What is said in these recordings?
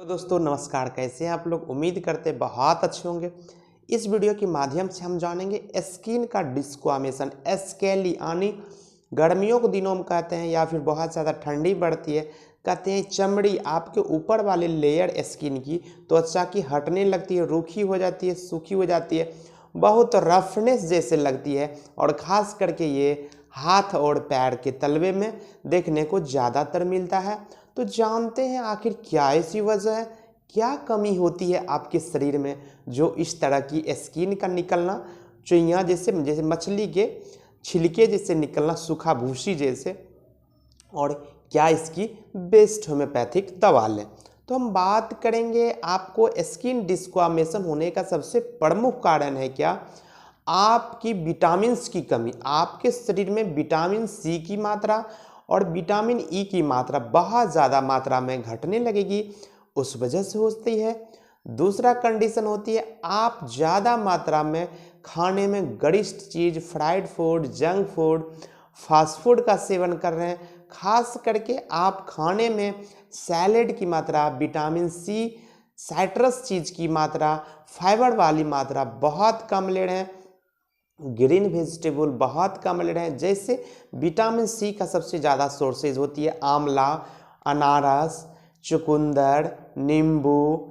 तो दोस्तों नमस्कार, कैसे हैं आप लोग। उम्मीद करते हैं बहुत अच्छे होंगे। इस वीडियो के माध्यम से हम जानेंगे स्किन का डिस्क्वामेशन, स्कैली यानी गर्मियों के दिनों में कहते हैं या फिर बहुत ज़्यादा ठंडी बढ़ती है, कहते हैं चमड़ी आपके ऊपर वाले लेयर स्किन की त्वचा की हटने लगती है, रूखी हो जाती है, सूखी हो जाती है, बहुत रफनेस जैसे लगती है और ख़ास करके ये हाथ और पैर के तलवे में देखने को ज़्यादातर मिलता है। तो जानते हैं आखिर क्या ऐसी वजह है, क्या कमी होती है आपके शरीर में जो इस तरह की स्किन का निकलना, चुइयाँ जैसे जैसे मछली के छिलके जैसे निकलना, सूखा भूसी जैसे, और क्या इसकी बेस्ट होम्योपैथिक दवा लें। तो हम बात करेंगे आपको स्किन डिस्क्वामेशन होने का सबसे प्रमुख कारण है क्या, आपकी विटामिन्स की कमी। आपके शरीर में विटामिन सी की मात्रा और विटामिन ई की मात्रा बहुत ज़्यादा मात्रा में घटने लगेगी, उस वजह से होती है। दूसरा कंडीशन होती है आप ज़्यादा मात्रा में खाने में गरिष्ठ चीज़, fried food, junk food, fast food का सेवन कर रहे हैं। खास करके आप खाने में सैलेड की मात्रा, विटामिन सी, साइट्रस चीज़ की मात्रा, फाइबर वाली मात्रा बहुत कम ले रहे हैं, ग्रीन वेजिटेबल बहुत कम ले रहे हैं। जैसे विटामिन सी का सबसे ज़्यादा सोर्सेज होती है आंवला, अनारस, चुकंदर, नींबू,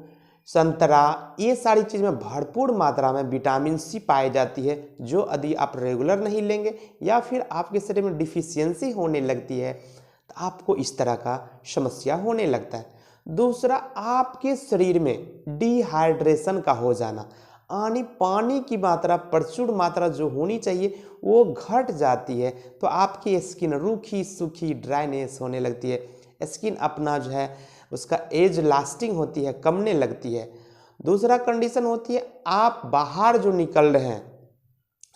संतरा, ये सारी चीज़ में भरपूर मात्रा में विटामिन सी पाई जाती है, जो यदि आप रेगुलर नहीं लेंगे या फिर आपके शरीर में डिफिशियंसी होने लगती है तो आपको इस तरह का समस्या होने लगता है। दूसरा, आपके शरीर में डिहाइड्रेशन का हो जाना, यानी पानी की मात्रा, प्रचुर मात्रा जो होनी चाहिए वो घट जाती है, तो आपकी स्किन रूखी सूखी ड्राइनेस होने लगती है। स्किन अपना जो है उसका एज लास्टिंग होती है, कमने लगती है। दूसरा कंडीशन होती है आप बाहर जो निकल रहे हैं,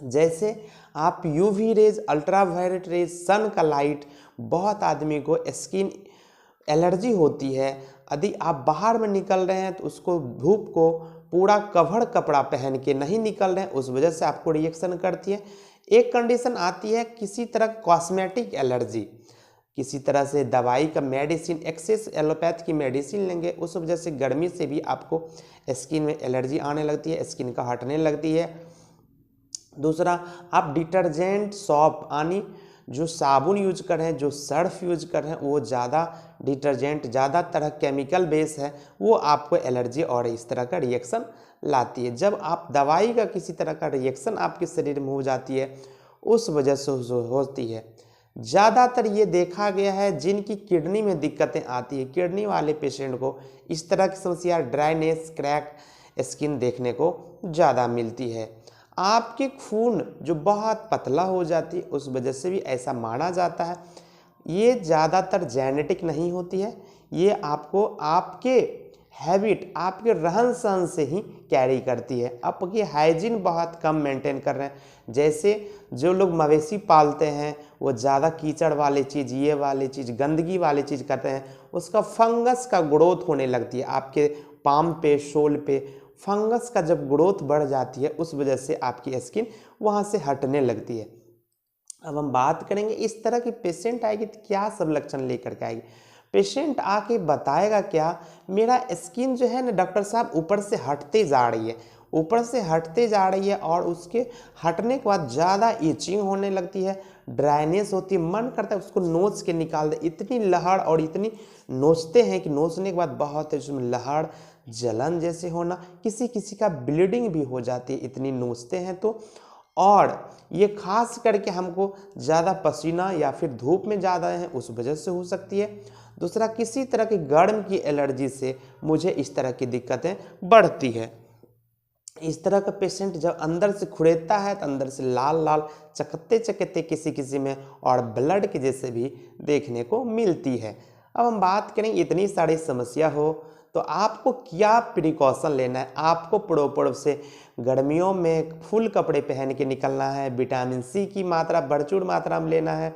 जैसे आप यूवी रेज, अल्ट्रावायलेट रेज, सन का लाइट, बहुत आदमी को स्किन एलर्जी होती है। यदि आप बाहर में निकल रहे हैं तो उसको धूप को पूरा कवर कपड़ा पहन के नहीं निकल रहे हैं, उस वजह से आपको रिएक्शन करती है। एक कंडीशन आती है किसी तरह कॉस्मेटिक एलर्जी, किसी तरह से दवाई का मेडिसिन, एक्सेस एलोपैथ की मेडिसिन लेंगे, उस वजह से गर्मी से भी आपको स्किन में एलर्जी आने लगती है, स्किन का हटने लगती है। दूसरा, आप डिटर्जेंट, सॉप यानी जो साबुन यूज कर रहे हैं, जो सर्फ यूज कर रहे हैं, वो ज़्यादा डिटर्जेंट, ज़्यादा तरह केमिकल बेस है, वो आपको एलर्जी और इस तरह का रिएक्शन लाती है। जब आप दवाई का किसी तरह का रिएक्शन आपके शरीर में हो जाती है, उस वजह से होती है। ज़्यादातर ये देखा गया है जिनकी किडनी में दिक्कतें आती है, किडनी वाले पेशेंट को इस तरह की समस्या, ड्राइनेस, क्रैक स्किन देखने को ज़्यादा मिलती है। आपके खून जो बहुत पतला हो जाती है, उस वजह से भी ऐसा माना जाता है। ये ज़्यादातर जेनेटिक नहीं होती है, ये आपको आपके हैबिट, आपके रहन सहन से ही कैरी करती है। आपकी हाइजीन बहुत कम मेंटेन कर रहे हैं। जैसे जो लोग मवेशी पालते हैं वो ज़्यादा कीचड़ वाली चीज़, ये वाली चीज़, गंदगी वाली चीज़ करते हैं, उसका फंगस का ग्रोथ होने लगती है। आपके पाम पे, शोल पे फंगस का जब ग्रोथ बढ़ जाती है, उस वजह से आपकी स्किन वहाँ से हटने लगती है। अब हम बात करेंगे इस तरह की पेशेंट आएगी तो क्या सब लक्षण लेकर के आएगी। पेशेंट आके बताएगा क्या, मेरा स्किन जो है ना डॉक्टर साहब ऊपर से हटते जा रही है, ऊपर से हटते जा रही है, और उसके हटने के बाद ज़्यादा इचिंग होने लगती है, ड्राइनेस होती है, मन करता है उसको नोच के निकाल दे। इतनी लहड़ और इतनी नोचते हैं कि नोचने के बाद बहुत है उसमें लहड़, जलन जैसे होना, किसी किसी का ब्लीडिंग भी हो जाती है, इतनी नोचते हैं तो। और ये खास करके हमको ज़्यादा पसीना या फिर धूप में ज़्यादा है, उस वजह से हो सकती है। दूसरा, किसी तरह की गर्म की एलर्जी से मुझे इस तरह की दिक्कतें बढ़ती है। इस तरह का पेशेंट जब अंदर से खुरेता है तो अंदर से लाल लाल चकत्ते चकत्ते किसी किसी में और ब्लड के जैसे भी देखने को मिलती है। अब हम बात करें इतनी सारी समस्या हो तो आपको क्या प्रिकॉशन लेना है। आपको प्रॉपर से गर्मियों में फुल कपड़े पहन के निकलना है, विटामिन सी की मात्रा प्रचुर मात्रा में लेना है।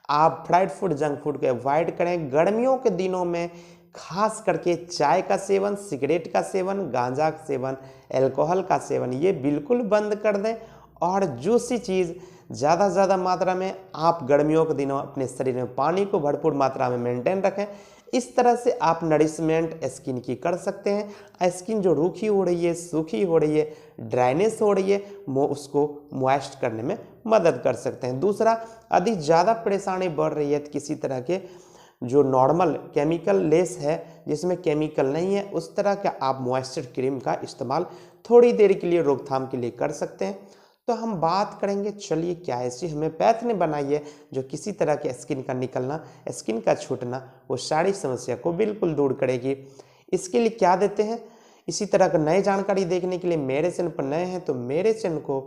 आप फ्राइड फूड, जंक फूड को अवॉइड करें। गर्मियों के दिनों में खास करके चाय का सेवन, सिगरेट का सेवन, गांजा का सेवन, अल्कोहल का सेवन, ये बिल्कुल बंद कर दें। और जूसी चीज़ ज़्यादा से ज़्यादा मात्रा में आप गर्मियों के दिनों अपने शरीर में पानी को भरपूर मात्रा में मेंटेन रखें। इस तरह से आप नरिशमेंट स्किन की कर सकते हैं। स्किन जो रूखी हो रही है, सूखी हो रही है, ड्राइनेस हो रही है, वो उसको मॉइस्ट करने में मदद कर सकते हैं। दूसरा, यदि ज़्यादा परेशानी बढ़ रही है तो किसी तरह के जो नॉर्मल केमिकल लेस है, जिसमें केमिकल नहीं है, उस तरह का आप मॉइस्चर क्रीम का इस्तेमाल थोड़ी देर के लिए रोकथाम के लिए कर सकते हैं। तो हम बात करेंगे, चलिए क्या ऐसी होम्योपैथ ने बनाई है जो किसी तरह के स्किन का निकलना, स्किन का छूटना, वो सारी समस्या को बिल्कुल दूर करेगी। इसके लिए क्या देते हैं, इसी तरह का नई जानकारी देखने के लिए मेरे चैनल पर नए हैं तो मेरे चैनल को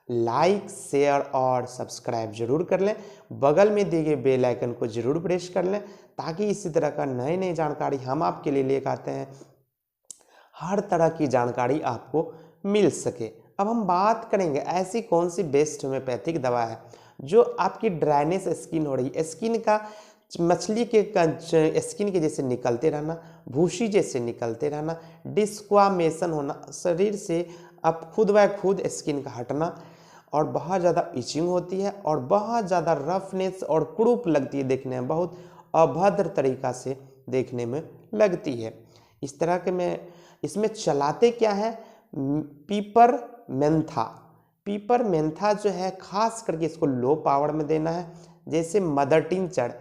लाइक, शेयर और सब्सक्राइब जरूर कर लें। बगल में दिए गए बेल आइकन को जरूर प्रेस कर लें ताकि इसी तरह का नई नई जानकारी हम आपके लिए लेकर आते हैं, हर तरह की जानकारी आपको मिल सके। अब हम बात करेंगे ऐसी कौन सी बेस्ट होम्योपैथिक दवा है जो आपकी ड्राइनेस स्किन हो रही है, स्किन का मछली के स्किन के जैसे निकलते रहना, भूसी जैसे निकलते रहना, डिस्क्वामेशन होना, शरीर से अब खुद ब खुद स्किन का हटना, और बहुत ज़्यादा इचिंग होती है और बहुत ज़्यादा रफनेस और क्रूप लगती है, देखने में बहुत अभद्र तरीका से देखने में लगती है। इस तरह के में इसमें चलाते क्या है, पीपर मेंथा। पीपर मेंथा जो है खास करके इसको लो पावर में देना है। जैसे मदर टिंचर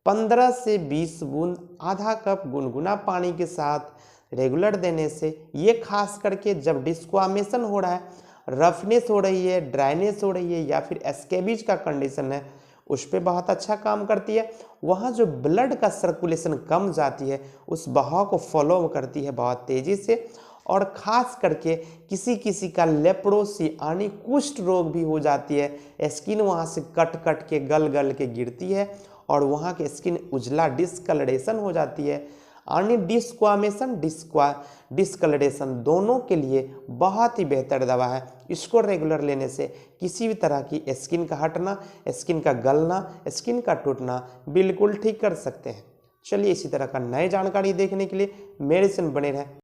15 से 20 बूंद आधा कप गुनगुना पानी के साथ रेगुलर देने से ये खास करके जब डिस्क्वामेशन हो रहा है, रफनेस हो रही है, ड्राइनेस हो रही है या फिर स्कैबिज का कंडीशन है, उस पर बहुत अच्छा काम करती है। वहाँ जो ब्लड का सर्कुलेशन कम जाती है, उस बहाव को फॉलो करती है बहुत तेज़ी से। और ख़ास करके किसी किसी का लेप्रोसी यानी कुष्ठ रोग भी हो जाती है, स्किन वहाँ से कट कट के गल गल के गिरती है और वहाँ की स्किन उजला डिस्कलरेशन हो जाती है, यानी डिस्क्वामेशन डिस्कलरेशन दोनों के लिए बहुत ही बेहतर दवा है। इसको रेगुलर लेने से किसी भी तरह की स्किन का हटना, स्किन का गलना, स्किन का टूटना बिल्कुल ठीक कर सकते हैं। चलिए इसी तरह का नई जानकारी देखने के लिए मेरे से बने रहें।